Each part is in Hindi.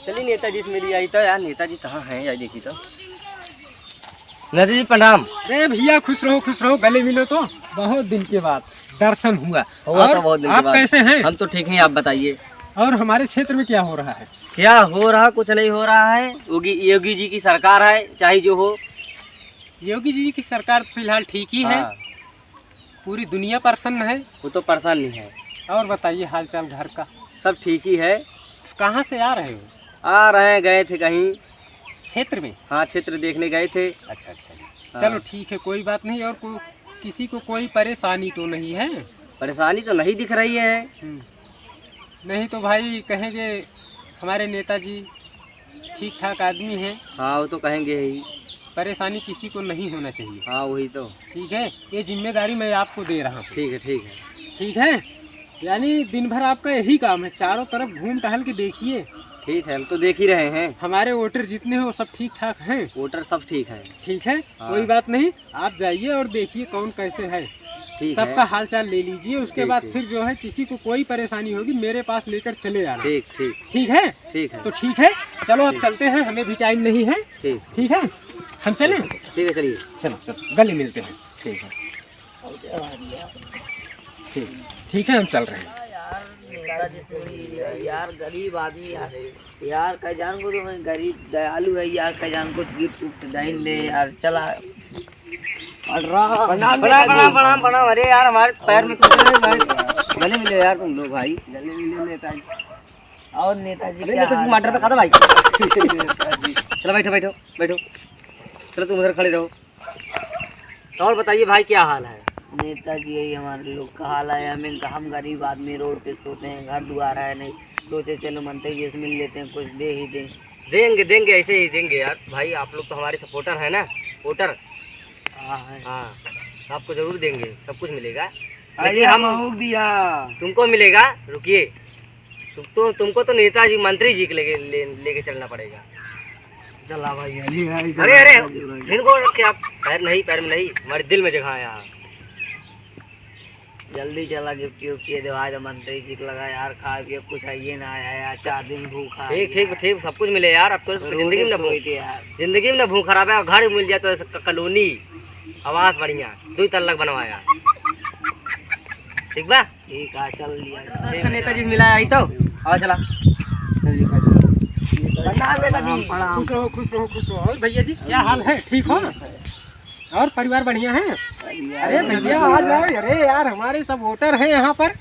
चलिए नेताजी से मिली आई तो यार, नेताजी कहाँ हैं यार, देखी तो। नेताजी प्रणाम। अरे भैया खुश रहो, गले मिलो तो बहुत दिन के बाद दर्शन हुआ। और तो बहुत दिन के आप बाद। कैसे हैं? हम तो ठीक हैं, आप बताइए। और हमारे क्षेत्र में क्या हो रहा है? क्या हो रहा, कुछ नहीं हो रहा है। योगी जी की सरकार है, चाहे जो हो। योगी जी की सरकार फिलहाल ठीक ही है। हाँ, पूरी दुनिया प्रसन्न है। वो तो परेशान नहीं है। और बताइए हाल चाल घर का? सब ठीक ही है। कहाँ से आ रहे हो? आ रहे हैं, गए थे कहीं क्षेत्र में? हाँ, क्षेत्र देखने गए थे। अच्छा अच्छा। हाँ। चलो ठीक है, कोई बात नहीं। और किसी को कोई परेशानी तो नहीं है? परेशानी तो नहीं दिख रही है। नहीं तो भाई कहेंगे हमारे नेताजी ठीक ठाक आदमी हैं। हाँ, वो तो कहेंगे ही। परेशानी किसी को नहीं होना चाहिए। हाँ, वही तो। ठीक है, ये जिम्मेदारी मैं आपको दे रहा हूँ। ठीक है, ठीक है। ठीक है, यानी दिन भर आपका यही काम है, चारों तरफ घूम टहल के देखिए। ठीक है, हम तो देख ही रहे हैं। हमारे वोटर जितने हो सब ठीक ठाक हैं? वोटर सब ठीक है। ठीक है, हाँ। कोई बात नहीं। आप जाइए और देखिए कौन कैसे है, ठीक है। सबका हाल चाल ले लीजिए। उसके ठीक, बाद ठीक। फिर जो है किसी को कोई परेशानी होगी मेरे पास लेकर चले आना। ठीक ठीक ठीक है? ठीक है। तो ठीक है, चलो अब चलते हैं, हमें भी टाइम नहीं है। ठीक ठीक है, हम चलें? ठीक है, चलिए। चलो गले मिलते हैं। ठीक है। ठीक है, हम चल रहे हैं। यार नेताजी से मिली यार, गरीब आदमी यार कह जान को तो मैं गरीब दयालु है यार, कह जान कुछ गिफ्ट उफ्ट दें दे यार। चला प्रणाम। अरे यार, हमारे पैर में कुछ नहीं, गले मिले यार तुम लोग भाई। गले मिले नेताजी। और नेताजी अरे क्या नेताजी हाल मटर पे है? खाता भाई। नेताजी चलो बैठो। चलो तुम उधर खड़े रहो। और बताइए भाई, क्या हाल है? नेताजी यही हमारे लोग का हाल है। हम गरीब आदमी रोड पे सोते हैं, घर दुआर है नहीं, सोचे चलो मंत्री जी से मिल लेते हैं, कुछ दे ही दें। देंगे ऐसे ही देंगे यार भाई। आप लोग तो हमारे सपोर्टर है ना, वोटर। हाँ, आपको जरूर देंगे, सब कुछ मिलेगा। लेकिन हम दिया तुमको मिलेगा, रुकिए। तुमको तो नेताजी मंत्री जी के लेके चलना पड़ेगा। चला भाई। अरे इनको रख के आप, पैर में नहीं, हमारे दिल में जगह है यहाँ। जल्दी चला, गिफ्ट उफ्ट ये दवा दो मंत्री जी को लगा यार, खा पिए कुछ है ये ना आया यार, 4 दिन भूखा है ठीक, सब कुछ मिले यार। अब तो जिंदगी में ना भूख खराब है। घर मिल जाए तो कॉलोनी, आवास बढ़िया, 2 तल्लक बनवाया। ठीक बा, ठीक है, चल लिया। नेताजी से मिला आई तो आओ चला। खुश रहो। और भैया जी क्या हाल है, ठीक हो? और परिवार बढ़िया है? अरे भैया आ जाओ। अरे यार हमारे सब वोटर हैं यहाँ पर।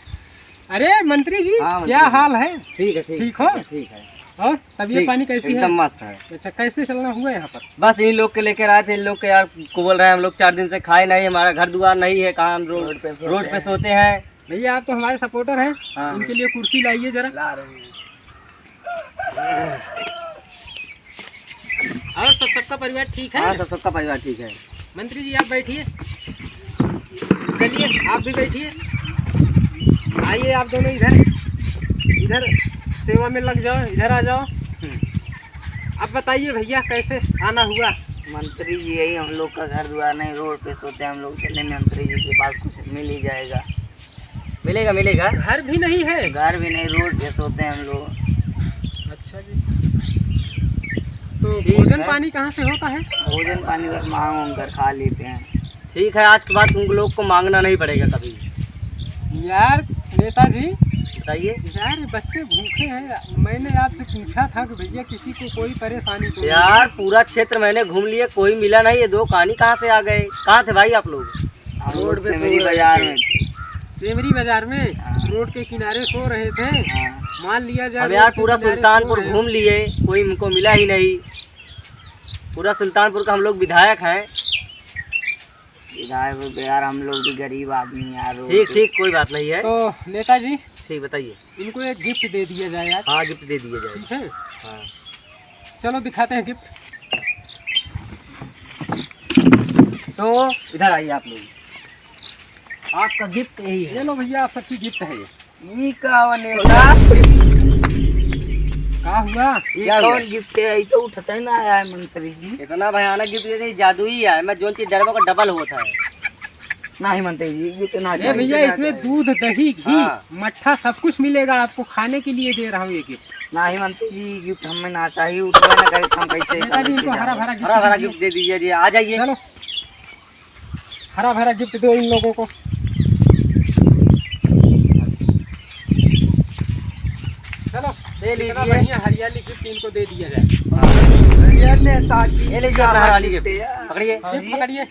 अरे मंत्री जी क्या हाल है? ठीक है, ठीक हो? ठीक है। और तबीयत पानी कैसी है? एकदम मस्त है। अच्छा, कैसे चलना हुआ यहाँ पर? बस इन लोग के लेकर आए थे। इन लोग के यार को बोल रहे हैं, हम लोग 4 दिन से खाए नहीं, हमारा घर दुआर नहीं है, कहाँ हम रोड पे सोते हैं। भैया आप तो हमारे सपोर्टर हैं। हाँ। इनके लिए कुर्सी लाइए जरा। ला रहे हैं। और सबका परिवार ठीक है? हाँ, सबका परिवार ठीक है। मंत्री जी आप बैठिए, चलिए आप भी बैठिए। आइए आप दोनों इधर सेवा में लग जाओ, इधर आ जाओ। अब बताइए भैया कैसे आना हुआ? मंत्री जी यही, हम लोग का घर दुआर नहीं, रोड पे सोते हैं हम लोग, चले मंत्री जी के पास कुछ मिल ही जाएगा। मिलेगा। घर भी नहीं है? घर भी नहीं, रोड पे सोते हैं हम लोग। अच्छा जी, तो ठीक भोजन है। पानी कहाँ से होता है? भोजन पानी बस मांग कर खा लेते हैं। ठीक है, आज के बाद तुम लोग को मांगना नहीं पड़ेगा कभी। यार नेताजी, बताइए। यार ये बच्चे भूखे हैं। मैंने आपसे पूछा था कि भैया किसी को कोई परेशानी तो नहीं? यार पूरा क्षेत्र मैंने घूम लिया, कोई मिला नहीं। ये 2 कहानी कहाँ से आ गए? कहाँ थे भाई आप लोग? हम रोड पे मेरी बाजार में थे। सेमरी बाजार में रोड के किनारे सो रहे थे। हाँ। मान लिया जाए हम यार रोड के पूरा किनारे सुल्तानपुर सो रहे घूम लिए, कोई हमको मिला ही नहीं। पूरा सुल्तानपुर का हम लोग विधायक हैं। विधायक यार, हम लोग भी गरीब आदमी यार। रोड पे- ठीक, कोई बात नहीं है। तो नेताजी ठीक, बताइए। इनको एक गिफ्ट दे दिया जाए यार। हाँ, गिफ्ट दे दिया जाए। ठीक है, हाँ, चलो दिखाते हैं गिफ्ट। तो इधर आइए आप लोग, आपका गिफ्ट यही है। ये लो भैया, आप सबकी गिफ्ट है ये। ये का नेता क्या हुआ? ये क्या कौन हुआ? गिफ्ट है? ये तो उठते ना आया है मंत्री जी। इतना भयानक गिफ्ट देते, जादुई है। मैं जो चीज डरबा का डबल होता है। नहीं मंत्री जी गिफ्ट ना ये भैया इसमें दूध दही घी हाँ। मट्ठा सब कुछ मिलेगा आपको, खाने के लिए दे रहा हूँ ये गिफ्ट। नहीं मंत्री जी गिफ्ट हमें ना चाहिए, उठवा ना करे हम कैसे नेताजी इनको हरा भरा हरा भरा गिफ्ट गिफ्ट दे दीजिए जी, आ जाइए। चलो हरा भरा गिफ्ट दो इन लोगों को। चलो ले इतना लीजिए। बढ़िया हरियाली गिफ्ट इनको दे दिया जाए। ये लीजिए अपना हरा वाली गिफ्ट, पकड़िए। गिफ्ट पकड़िए।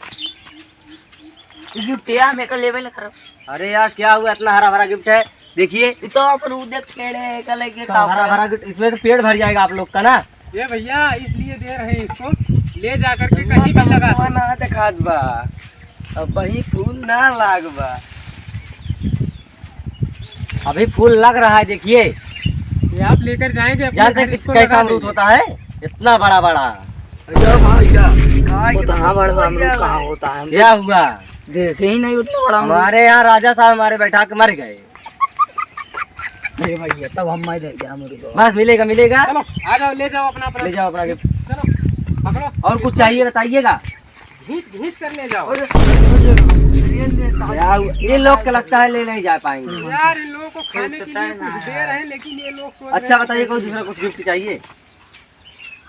गिफ्ट या मेरे को लेवल खराब। अरे यार क्या हुआ, इतना हरा भरा गिफ्ट है, देखिए। ये तो अपन उदक पेड़े का लेके तो हरा भरा गिफ्ट, इसमें तो पेट भर जाएगा आप लोग का ना। ये भैया इसलिए दे रहे हैं इसको, ले जा करके कहीं भी लगा दो। ना दिखात बा, अब वही फूल ना लाग बा। अभी फूल लग रहा है, देखिए। ये आप लेकर जाएंगे अपने जानते घर, इसको कैसा लगा अमरूद देंगे। होता है, इतना बड़ा बड़ा। कहाँ बड़ा अमरूद कहाँ होता है, क्या हुआ, देखे ही नहीं उतना बड़ा अमरूद। हमारे यहाँ राजा साहब हमारे बैठा के मर गए। अरे भैया तब हम मैं दे दिया अमरूद। बस मिलेगा मिलेगा, चलो आ जाओ, ले जाओ अपना अपना। ले जाओ अपना गिफ्ट। चलो पकड़ो, और कुछ चाहिए बताइएगा। घींच घींच कर ले जाओ। क्या हुआ? ये लोग को लगता है ले नहीं जा पाएंगे। यार इन लोगों को खाने के लिए कुछ दे रहे हैं, लेकिन ये लोग सोच अच्छा रहे हैं बताइए, कि कोई दूसरा कुछ गिफ्ट चाहिए?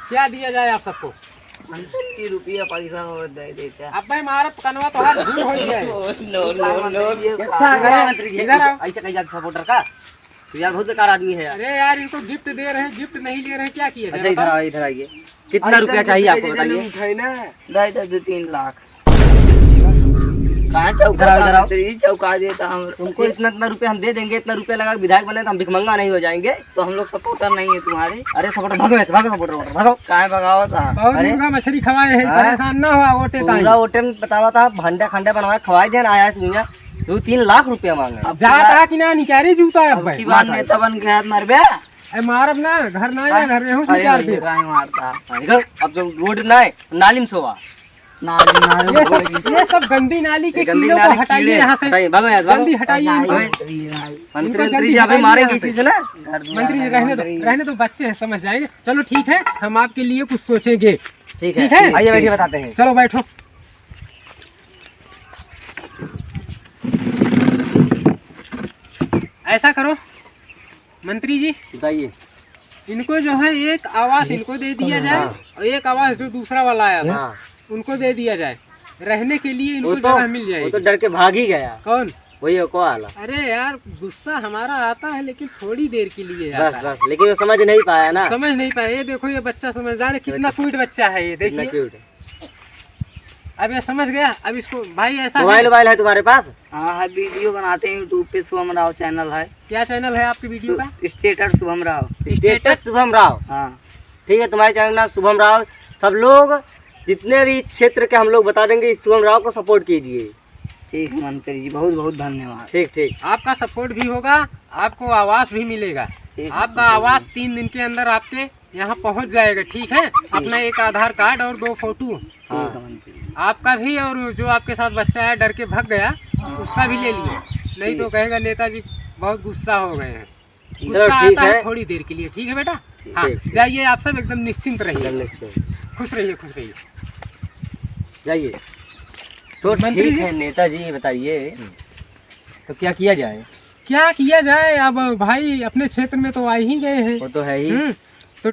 क्या दिया जाए आप सबको। रुपया पैसा हो दे देते हैं। अब भाई मारा कनवा तो हाथ धूल हो गया है। अच्छा गया मंत्री जी, इधर आओ। ऐसा कहीं जाके सपोर्टर का तो यार बहुत बेकार आदमी है यार। अरे यार इनको गिफ्ट दे रहे हैं, गिफ्ट नहीं ले रहे हैं, क्या किया अच्छा जाए इधर बताओ? आओ, इधर आइए। कितना रुपया चाहिए आपको बताइए? दे दे 2-3 लाख। कहाँ इधर आओ, इधर आओ। चौका देता हम तुमको इतना रुपया हम दे देंगे, इतना रुपया लगा के विधायक बने तो हम भिखमंगा नहीं हो जाएंगे। तो हम लोग सपोर्टर नहीं है तुम्हारे। अरे सपोर्टर भागो ऐसे, भागो सपोर्टर भागो। काहे भगाओ था। और अरे। मुर्गा मछली खवाए है, हाँ? परेशान ना हुआ वोटे ताई। पूरा ओटे में बतावा था, भंडा खंडा बनवाया खवाए देना आया दुनिया 2-3 लाख रुपया मांगे। अब जा था कि ना निकाली जूता है अब भाई। की बात नेता बन के हाथ मार बे। अरे मारब ना, घर ना आया, घर में हूँ निकाल दे। काहे मारता। निकल, अब जो रोड ना है नाली में सोवा। ये सब गंदी नाली के गंदी कीड़ों नाली को हटाइए कीड़े। यहाँ से, हटाइए, भागो यार, भागो। जल्दी हटाइए इनको। मंत्री जल्दी जी अभी हटाइए मारेंगे यहाँ इसी से। से ना। मंत्री जी रहने दो बच्चे हैं, समझ जाएंगे। चलो ठीक है, हम आपके लिए कुछ सोचेंगे। ठीक ठीक है? आइए बैठिए बताते हैं। चलो बैठो। ऐसा करो मंत्री जी, बताइए। इनको जो है एक आवास इनको दे दिया जाए, और एक आवास जो दूसरा वाला आया था हाँ। उनको दे दिया जाए। रहने के लिए इनको वो जगह मिल तो जाएगी। डर के भाग ही गया, कौन? वही को आला। अरे यार गुस्सा हमारा आता है, लेकिन थोड़ी देर के लिए बस आता है। बस, लेकिन वो समझ नहीं पाया ना। समझ नहीं पाए। ये देखो ये बच्चा समझदार है, कितना क्यूट बच्चा है ये, कितना देखिए। क्यूट है। अब ये समझ गया। अब इसको भाई ऐसा मोबाइल है, मोबाइल है तुम्हारे पास? हाँ वीडियो बनाते हैं यूट्यूब पे, शुभम राव चैनल है। क्या चैनल है आपकी वीडियो का? स्टेटस शुभम राव। स्टेटस शुभम राव। हाँ ठीक है, तुम्हारे चैनल नाम शुभम राव। सब लोग जितने भी इस क्षेत्र के हम लोग बता देंगे, इस शुभम राव को सपोर्ट कीजिए। ठीक है मंत्री जी, बहुत बहुत धन्यवाद। ठीक ठीक। आपका सपोर्ट भी होगा, आपको आवास भी मिलेगा। ठीक है। आपका आवास 3 दिन के अंदर आपके यहाँ पहुँच जाएगा। ठीक है? अपना एक आधार कार्ड और 2 फोटो ठीक है मंत्री जी। आपका भी, और जो आपके साथ बच्चा है डर के भाग गया उसका भी ले लियो, नहीं तो कहेगा नेताजी बहुत गुस्सा हो गए हैं। चलो गुस्सा ठीक आता है है। थोड़ी देर के लिए। ठीक है बेटा? ठीक, हाँ ठीक। जाइए, आप सब एकदम निश्चिंत रहिए, खुश रहिए, खुश रहिए। जाइए। तो मंत्री ठीक जी। है नेताजी, बताइए तो क्या किया जाए? क्या किया जाए अब भाई, अपने क्षेत्र में तो आ ही गए हैं। वो तो है ही।